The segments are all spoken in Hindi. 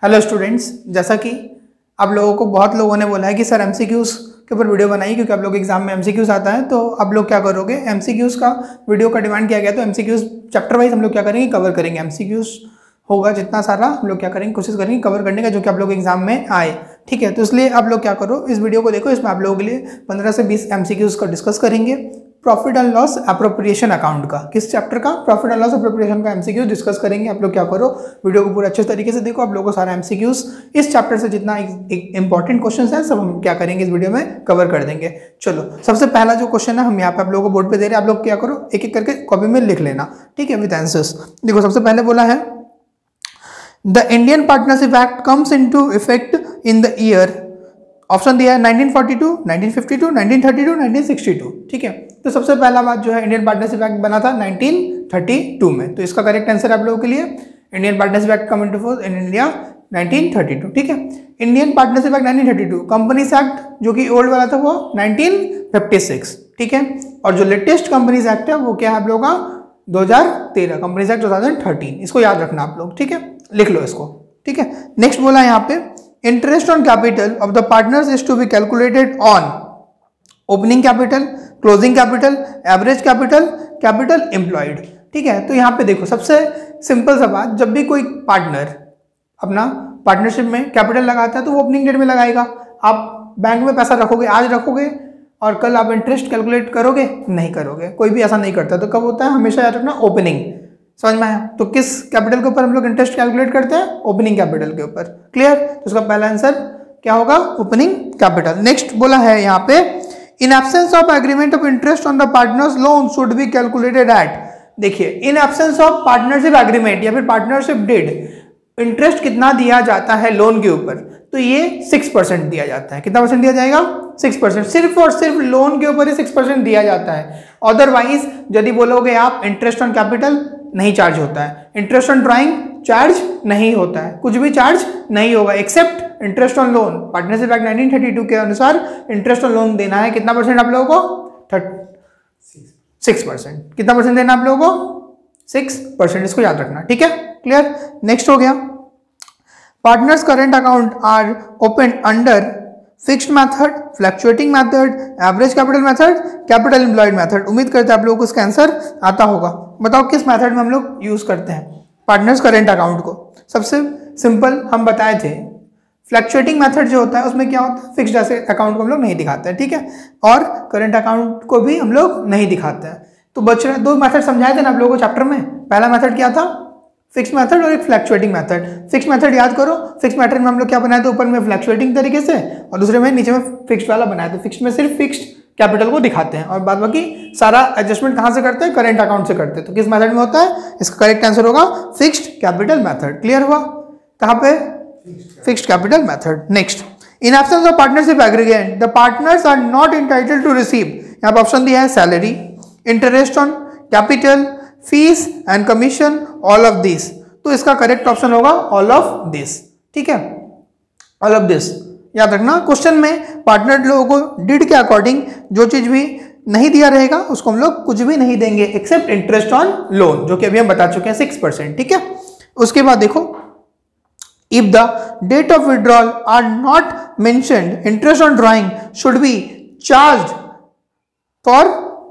हेलो स्टूडेंट्स, जैसा कि आप लोगों को बहुत लोगों ने बोला है कि सर एमसीक्यूज़ के ऊपर वीडियो बनाइए क्योंकि आप लोग एग्जाम में एमसीक्यूज़ आता है। तो आप लोग क्या करोगे, एमसीक्यूज़ का वीडियो का डिमांड किया गया तो एमसीक्यूज़ चैप्टर वाइज हम लोग क्या करेंगे, कवर करेंगे। एमसीक्यूज़ होगा जितना सारा हम लोग क्या करेंगे, कोशिश करेंगे कवर करने का जो कि आप लोग एग्जाम में आए। ठीक है, तो इसलिए आप लोग क्या करो, इस वीडियो को देखो। इसमें आप लोगों के लिए 15 से 20 एमसीक्यूज़ का डिस्कस करेंगे। Profit and loss appropriation account का, किस चैप्टर का, प्रॉफिट एंड लॉस अप्रोप्रिएशन का एमसीक्यूज डिस्कस करेंगे। आप लोग क्या करो, वीडियो को पूरे अच्छे तरीके से देखो। आप लोगों को सारा एमसीक्यूज इस चैप्टर से जितना इंपॉर्टेंट क्वेश्चंस हैं सब हम क्या करेंगे, इस वीडियो में कवर कर देंगे। चलो, सबसे पहला जो क्वेश्चन है हम यहाँ पे आप लोगों को बोर्ड पे दे रहे हैं। आप लोग क्या करो, एक एक करके कॉपी में लिख लेना, ठीक है, विद आंसर्स। देखो, सबसे पहले बोला है the Indian partnership act comes into effect in the year, option दिया है 1942, 1952, 1932, 1962। ठीक है, तो सबसे पहला बात जो है, इंडियन पार्टनरशिप एक्ट बना था 1932 में। तो इसका करेक्ट आंसर आप लोगों के लिए Indian partnership act come into force in India 1932। ठीक है, Indian partnership act 1932, companies act जो कि ओल्ड वाला था वो 1956। ठीक है, और जो लेटेस्ट कंपनीज एक्ट है वो क्या है आप लोगों का 2013, कंपनीज एक्ट 2013। इसको याद रखना आप लोग, ठीक है, लिख लो इसको। ठीक है, नेक्स्ट बोला है यहाँ पे interest on capital of the partners is to be calculated on opening capital, closing capital, average capital, capital employed. ठीक है, तो यहाँ पे देखो, सबसे सिंपल सा बात, जब भी कोई पार्टनर अपना पार्टनरशिप में कैपिटल लगाता है तो वो ओपनिंग डेट में लगाएगा। आप बैंक में पैसा रखोगे, आज रखोगे और कल आप इंटरेस्ट कैलकुलेट करोगे? नहीं करोगे, कोई भी ऐसा नहीं करता। तो कब होता है, हमेशा याद रखना ओपनिंग। समझ में आया? तो किस कैपिटल के ऊपर हम लोग इंटरेस्ट कैलकुलेट करते हैं? ओपनिंग कैपिटल के ऊपर। क्लियर? तो उसका पहला आंसर क्या होगा, ओपनिंग कैपिटल। नेक्स्ट बोला है यहाँ पे in absence of agreement of interest on the partners loan should be calculated at. देखिए, in absence of partnership agreement या फिर पार्टनरशिप डीड इंटरेस्ट कितना दिया जाता है लोन के ऊपर, तो ये 6% दिया जाता है। कितना परसेंट दिया जाएगा? 6%। सिर्फ और सिर्फ लोन के ऊपर ही 6% दिया जाता है। अदरवाइज यदि बोलोगे आप इंटरेस्ट ऑन कैपिटल नहीं चार्ज होता है, इंटरेस्ट ऑन ड्राइंग चार्ज नहीं होता है, कुछ भी चार्ज नहीं होगा except interest on loan. Partnership act 1932 के अनुसार इंटरेस्ट ऑन लोन देना है कितना परसेंट आप लोगों को? 6%। कितना परसेंट देना आप लोगों को? 6%। इसको याद रखना, ठीक है, क्लियर। नेक्स्ट हो गया, partners current account are open under fixed method, fluctuating method, average capital method, capital employed method. उम्मीद करते हैं आप लोगों को इसका आंसर आता होगा। बताओ किस मेथड में हम लोग यूज करते हैं पार्टनर्स करेंट अकाउंट को? सबसे सिंपल हम बताए थे, फ्लक्चुएटिंग मेथड जो होता है उसमें क्या होता है, फिक्स्ड एसेट अकाउंट को हम लोग नहीं दिखाते हैं, ठीक है, और करेंट अकाउंट को भी हम लोग नहीं दिखाते हैं। तो बच रहे दो मेथड समझाए थे ना आप लोगों को चैप्टर में। पहला मेथड क्या था, फिक्स मेथड, और एक फ्लक्चुएटिंग मेथड। फिक्स मेथड याद करो, फिक्स मेथड में हम लोग क्या बनाए थे, ऊपर में फ्लक्चुएटिंग तरीके से और दूसरे में नीचे में फिक्स्ड वाला बनाए थे। फिक्स्ड में सिर्फ फिक्स्ड कैपिटल को दिखाते हैं और बाद बाकी सारा एडजस्टमेंट कहां से करते हैं, करेंट अकाउंट से करते हैं। तो किस मेथड में होता है? इसका करेक्ट आंसर होगा फिक्स्ड कैपिटल मेथड। क्लियर हुआ? कहां पे? Fixed capital method. Next, in absence of partnership agreement the partners are not entitled to receive. यहाँ पे ऑप्शन दिया है salary, interest on capital, fees and commission, all of this. तो इसका करेक्ट ऑप्शन होगा ऑल ऑफ दिस। ठीक है, ऑल ऑफ दिस याद रखना। क्वेश्चन में पार्टनर लोगों को डिड के अकॉर्डिंग जो चीज भी नहीं दिया रहेगा उसको हम लोग कुछ भी नहीं देंगे एक्सेप्ट इंटरेस्ट ऑन लोन, जो कि अभी हम बता चुके हैं 6%। ठीक है, उसके बाद देखो, if the date of withdrawal are not mentioned interest on drawing should be charge for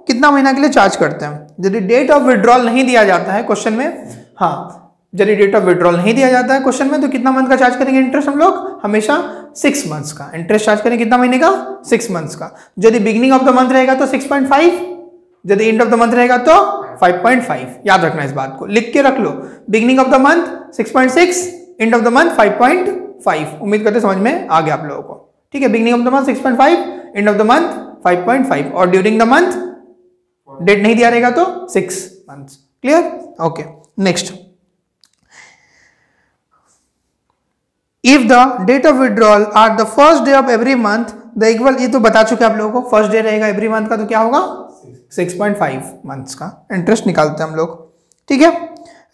कितना महीना के लिए चार्ज करते हैं? यदि डेट ऑफ विड्रॉल नहीं दिया जाता है क्वेश्चन में, हाँ, यदि डेट ऑफ विड्रॉल नहीं दिया जाता है क्वेश्चन में, तो कितना मंथ का चार्ज करेंगे इंटरेस्ट हम लोग? हमेशा 6 मंथ्स का इंटरेस्ट चार्ज करेंगे। कितना महीने का? 6 मंथ्स का। यदि बिगिनिंग ऑफ द मंथ रहेगा तो 6.5, यदि एंड ऑफ द मंथ रहेगा तो 5.5। याद रखना इस बात को, लिख के रख लो। Beginning of the month 6.6, end of the month 5.5। उम्मीद करते समझ में आ गया आप लोगों को, ठीक है। Beginning of the month 6.5, and of the month 5.5, और ड्यूरिंग द मंथ डेट नहीं दिया रहेगा तो 6 months. Clear? Okay, next, if the date of withdrawal are the first day of every month the equal, ये तो बता चुके आप लोगों को, फर्स्ट डे रहेगा एवरी मंथ का, तो क्या होगा? 6.5 मंथ्स का इंटरेस्ट निकालते हैं हम लोग। ठीक है,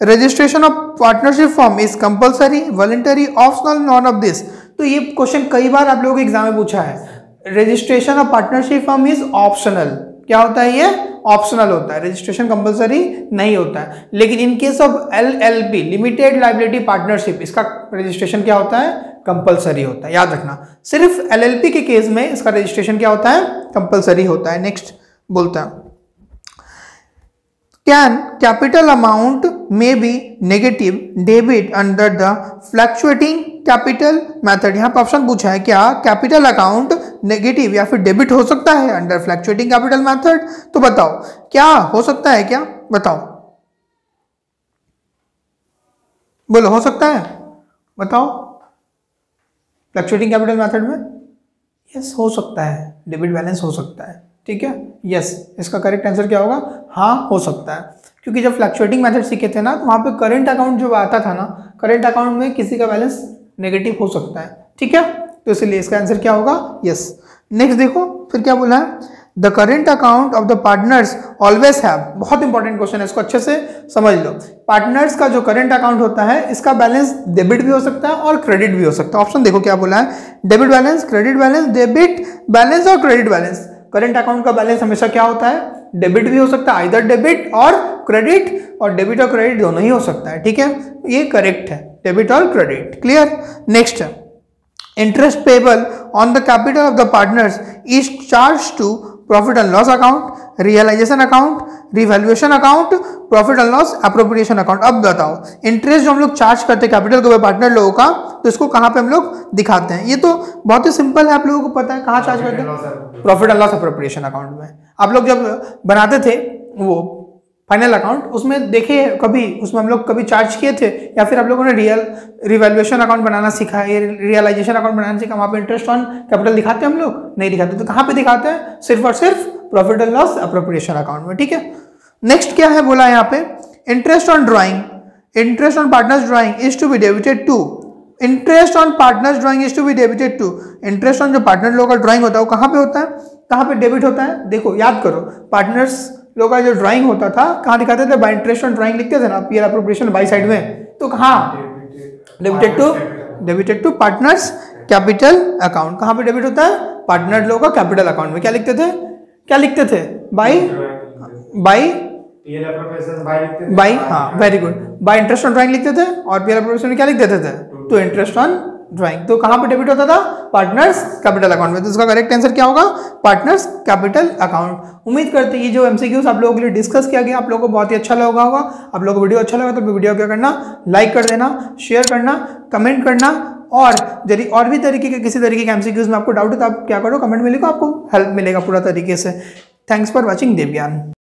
registration of partnership form is compulsory, voluntary, optional, none of this. तो ये क्वेश्चन कई बार आप लोगों के एग्जाम में पूछा है। Registration of partnership form is optional. क्या होता है ये? ऑप्शनल होता है, रजिस्ट्रेशन कंपलसरी नहीं होता है। लेकिन in case of LLP limited liability partnership, इसका रजिस्ट्रेशन क्या होता है, कंपलसरी होता है। याद रखना, सिर्फ LLP के केस में इसका रजिस्ट्रेशन क्या होता है, कंपलसरी होता है। नेक्स्ट बोलता है, can capital amount may be negative debit under the fluctuating capital method. यहाँ पर ऑप्शन पूछा है, क्या कैपिटल अकाउंट नेगेटिव या फिर डेबिट हो सकता है अंडर फ्लक्चुएटिंग कैपिटल मेथड? तो बताओ क्या हो सकता है, क्या बताओ, बोलो हो सकता है, बताओ। फ्लक्चुएटिंग कैपिटल मेथड में यस हो सकता है, डेबिट बैलेंस हो सकता है, ठीक है, यस। इसका करेक्ट आंसर क्या होगा, हाँ हो सकता है। क्योंकि जब फ्लक्चुएटिंग मेथड सीखे थे ना, तो वहाँ पे करंट अकाउंट जो आता था ना, करंट अकाउंट में किसी का बैलेंस नेगेटिव हो सकता है, ठीक है, तो इसलिए इसका आंसर क्या होगा, यस। नेक्स्ट देखो फिर क्या बोला है, the current account of the partners always have, बहुत इंपॉर्टेंट क्वेश्चन है, इसको अच्छे से समझ लो। पार्टनर्स का जो करेंट अकाउंट होता है, इसका बैलेंस डेबिट भी हो सकता है और क्रेडिट भी हो सकता है। ऑप्शन देखो क्या बोला है, debit balance, credit balance, debit balance और क्रेडिट बैलेंस। करेंट अकाउंट का बैलेंस हमेशा क्या होता है, डेबिट भी हो सकता है, आइदर डेबिट और क्रेडिट, और डेबिट और क्रेडिट दोनों ही हो सकता है, ठीक है, ये करेक्ट है, डेबिट और credit, clear. Next, interest payable on the capital of the partners is charge to profit and loss account, realisation account, revaluation account, profit and loss appropriation account. अब बताओ, इंटरेस्ट जो हम लोग चार्ज करते हैं कैपिटल के ऊपर पार्टनर लोगों का, तो इसको कहाँ पे हम लोग दिखाते हैं? ये तो बहुत ही सिंपल है, आप लोगों को पता है कहाँ चार्ज करते हैं, profit and loss appropriation account में। आप लोग जब बनाते थे वो फाइनल अकाउंट, उसमें देखिए कभी उसमें हम लोग कभी चार्ज किए थे, या फिर आप लोगों ने रिवैल्यूएशन अकाउंट बनाना सीखा है, रियलाइजेशन अकाउंट बनाना सीखा, वहाँ पे इंटरेस्ट ऑन कैपिटल दिखाते हैं हम लोग, नहीं दिखाते। तो कहाँ पे दिखाते हैं, सिर्फ और सिर्फ profit and loss appropriation account में, ठीक है। नेक्स्ट क्या है बोला यहाँ पे, interest on drawing, interest on partners drawing is to be debited to, interest on partners drawing is to be debited to, interest on जो पार्टनर लोगों का ड्राइंग होता है वो कहाँ पे होता है, कहाँ पे डेबिट होता है? देखो याद करो, पार्टनर्स लोगों का जो ड्राइंग होता था कहाँ दिखाते थे, बाय इंटरेस्ट ऑन ड्राइंग लिखते थे ना, पीएल अप्रोप्रिएशन बाई साइड में, तो कहाँ debited to partners capital account. कहाँ पे डेबिट होता है, पार्टनर लोगों का कैपिटल अकाउंट में। क्या लिखते थे, क्या लिखते थे, बाई, हाँ very good, bye interest on drawing लिखते थे, और पीएल अप्रोप्रिएशन में क्या लिख देते थे, तो इंटरेस्ट ऑन ड्राइंग। तो कहाँ पे डेबिट होता था, पार्टनर्स कैपिटल अकाउंट में। तो इसका करेक्ट आंसर क्या होगा, पार्टनर्स कैपिटल अकाउंट। उम्मीद करते हैं ये जो एमसीक्यूज आप लोगों के लिए डिस्कस किया गया, आप लोगों को बहुत ही अच्छा लगा होगा। आप लोगों को वीडियो अच्छा लगा तो वीडियो क्या करना, लाइक कर देना, शेयर करना, कमेंट करना, और यदि और भी तरीके के किसी तरीके के एमसीक्यूज में आपको डाउट है तो आप क्या करो, कमेंट में लिखो, आपको हेल्प मिलेगा पूरा तरीके से। Thanks for watching देवज्ञान।